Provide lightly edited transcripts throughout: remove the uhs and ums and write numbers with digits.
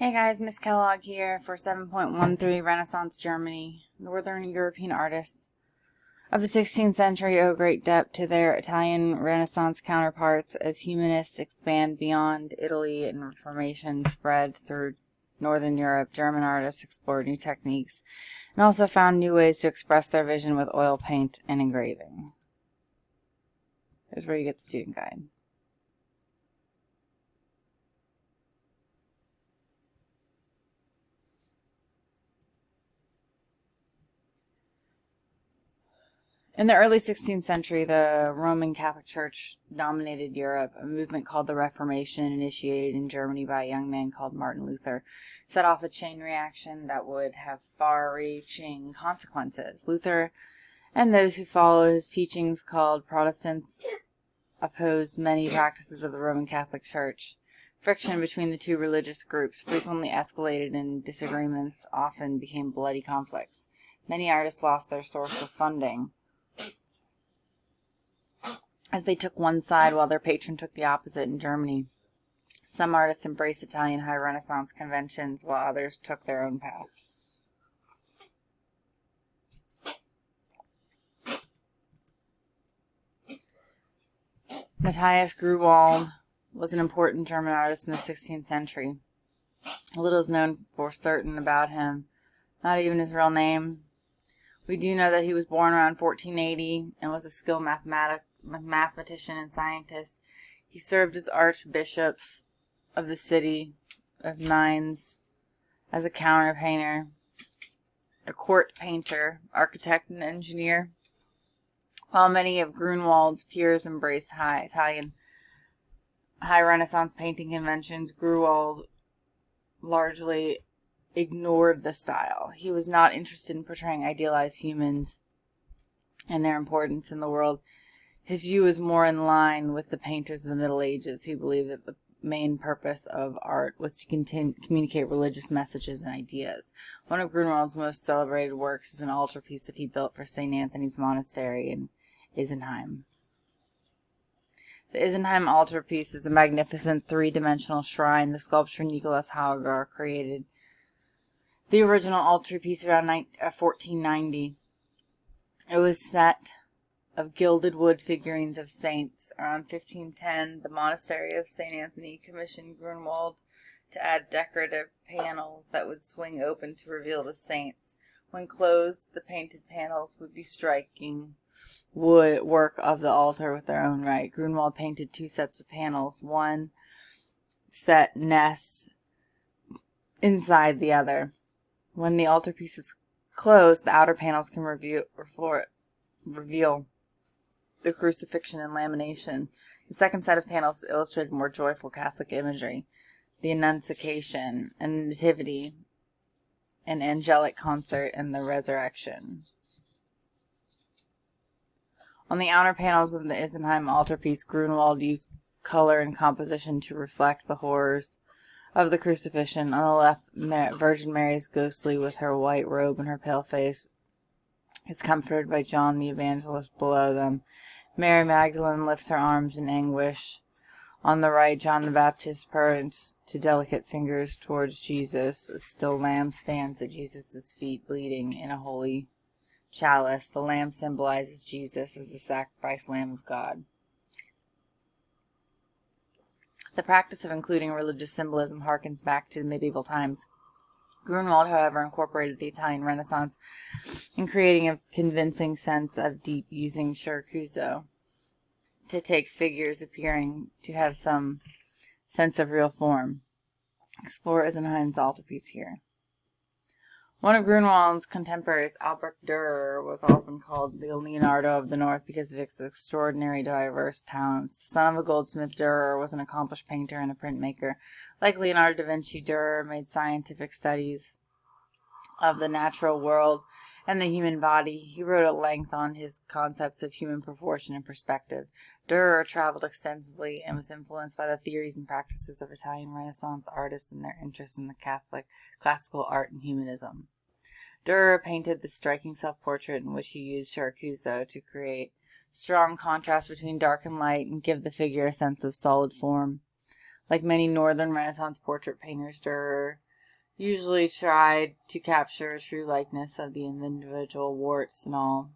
Hey guys, Miss Kellogg here for 7.13 Renaissance Germany. Northern European artists of the 16th century owe great depth to their Italian Renaissance counterparts as humanists expand beyond Italy and Reformation spread through Northern Europe. German artists explored new techniques and also found new ways to express their vision with oil paint and engraving. Here's where you get the student guide. In the early 16th century, the Roman Catholic Church dominated Europe. A movement called the Reformation, initiated in Germany by a young man called Martin Luther, set off a chain reaction that would have far-reaching consequences. Luther and those who followed his teachings, called Protestants, opposed many practices of the Roman Catholic Church. Friction between the two religious groups frequently escalated, and disagreements often became bloody conflicts. Many artists lost their source of funding, as they took one side while their patron took the opposite in Germany. Some artists embraced Italian high Renaissance conventions, while others took their own path. Matthias Grünewald was an important German artist in the 16th century. Little is known for certain about him, not even his real name. We do know that he was born around 1480 and was a skilled mathematician and scientist. He served as archbishops of the city of Mainz, as a counter painter, a court painter, architect, and engineer. While many of Grünewald's peers embraced Italian high Renaissance painting conventions, Grünewald largely ignored the style. He was not interested in portraying idealized humans and their importance in the world. His view was more in line with the painters of the Middle Ages, who believed that the main purpose of art was to communicate religious messages and ideas. One of Grünewald's most celebrated works is an altarpiece that he built for St. Anthony's Monastery in Isenheim. The Isenheim altarpiece is a magnificent three-dimensional shrine. The sculptor Nicholas Hauger created the original altarpiece around 1490. It was set of gilded wood figurines of saints. Around 1510, the monastery of St. Anthony commissioned Grünewald to add decorative panels that would swing open to reveal the saints. When closed, the painted panels would be striking wood work of the altar with their own right. Grünewald painted two sets of panels. One set nests inside the other. When the altarpiece is closed, the outer panels can reveal the crucifixion and lamination. The second set of panels illustrated more joyful Catholic imagery, the Annunciation and Nativity, an angelic concert, and the Resurrection. On the outer panels of the Isenheim altarpiece, Grünewald used color and composition to reflect the horrors of the crucifixion. On the left, Virgin Mary is ghostly with her white robe and her pale face is comforted by John the Evangelist below them. Mary Magdalene lifts her arms in anguish. On the right, John the Baptist points to delicate fingers towards Jesus. A still lamb stands at Jesus' feet, bleeding in a holy chalice. The lamb symbolizes Jesus as the sacrificed Lamb of God. The practice of including religious symbolism harkens back to medieval times. Grünewald, however, incorporated the Italian Renaissance in creating a convincing sense of deep, using Chiricuzzo to take figures appearing to have some sense of real form. Explore Isenheim's altarpiece here. One of Grünewald's contemporaries, Albrecht Dürer, was often called the Leonardo of the North because of his extraordinary diverse talents. The son of a goldsmith, Dürer was an accomplished painter and a printmaker. Like Leonardo da Vinci, Dürer made scientific studies of the natural world and the human body. He wrote at length on his concepts of human proportion and perspective. Dürer traveled extensively and was influenced by the theories and practices of Italian Renaissance artists and their interest in the classical art and humanism. Dürer painted the striking self-portrait in which he used Chiricuzzo to create strong contrast between dark and light and give the figure a sense of solid form. Like many Northern Renaissance portrait painters, Dürer usually tried to capture a true likeness of the individual, warts and all.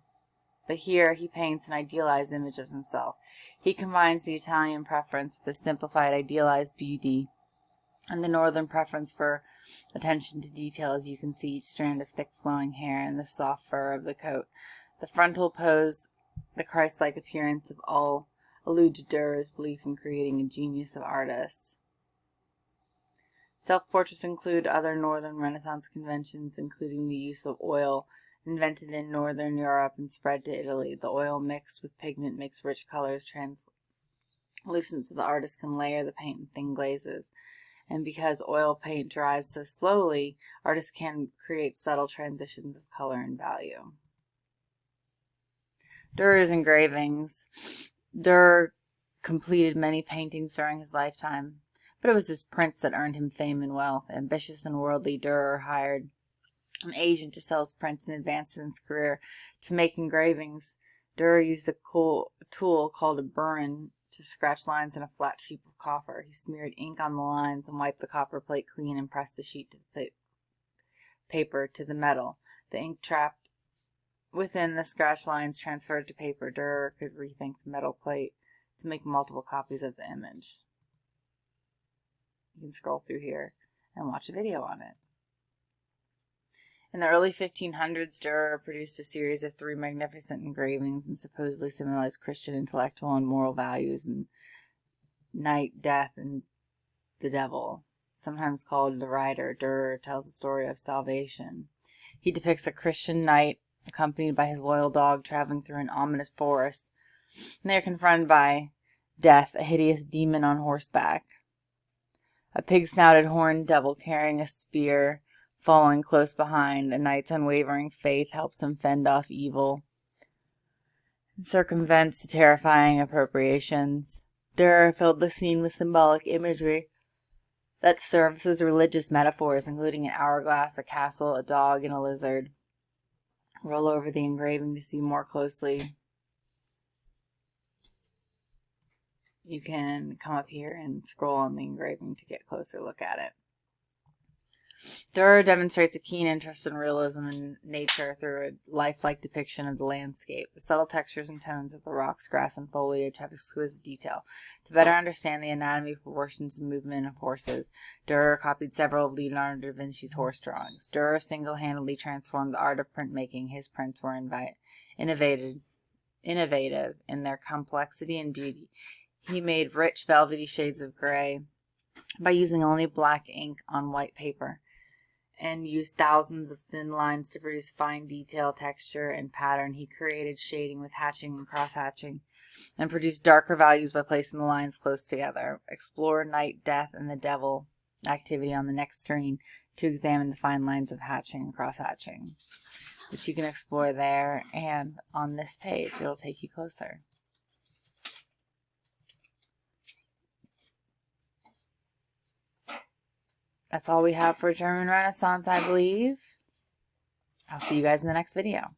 But here he paints an idealized image of himself. He combines the Italian preference with a simplified, idealized beauty, and the northern preference for attention to detail, as you can see each strand of thick flowing hair and the soft fur of the coat. The frontal pose, the Christ-like appearance of all allude to Durer's belief in creating a genius of artists. Self-portraits include other Northern Renaissance conventions, including the use of oil, invented in Northern Europe and spread to Italy. The oil mixed with pigment makes rich colors translucent so the artist can layer the paint in thin glazes. And because oil paint dries so slowly, artists can create subtle transitions of color and value. Durer's engravings. Durer completed many paintings during his lifetime, but it was his prints that earned him fame and wealth. Ambitious and worldly, Durer hired an agent to sell his prints and advance in his career. To make engravings, Durer used a tool called a burin to scratch lines in a flat sheet of copper. He smeared ink on the lines and wiped the copper plate clean and pressed the sheet to the paper to the metal. The ink trapped within the scratch lines transferred to paper. Durer could rethink the metal plate to make multiple copies of the image. You can scroll through here and watch a video on it. In the early 1500s, Durer produced a series of 3 magnificent engravings and supposedly symbolized Christian intellectual and moral values in night, death, and the devil. Sometimes called the Rider, Durer tells a story of salvation. He depicts a Christian knight accompanied by his loyal dog traveling through an ominous forest, and they are confronted by Death, a hideous demon on horseback. A pig-snouted horned devil carrying a spear following close behind. The knight's unwavering faith helps him fend off evil and circumvents the terrifying appropriations. Durer filled the scene with symbolic imagery that serves as religious metaphors, including an hourglass, a castle, a dog, and a lizard. Roll over the engraving to see more closely. You can come up here and scroll on the engraving to get a closer look at it. Durer demonstrates a keen interest in realism in nature through a lifelike depiction of the landscape. The subtle textures and tones of the rocks, grass, and foliage have exquisite detail. To better understand the anatomy, proportions, and movement of horses, Durer copied several of Leonardo da Vinci's horse drawings. Durer single-handedly transformed the art of printmaking. His prints were innovative in their complexity and beauty. He made rich, velvety shades of gray by using only black ink on white paper, and used thousands of thin lines to produce fine detail, texture, and pattern. He created shading with hatching and cross-hatching, and produced darker values by placing the lines close together. Explore night, death, and the devil activity on the next screen to examine the fine lines of hatching and cross-hatching, which you can explore there, and on this page it'll take you closer. That's all we have for German Renaissance, I believe. I'll see you guys in the next video.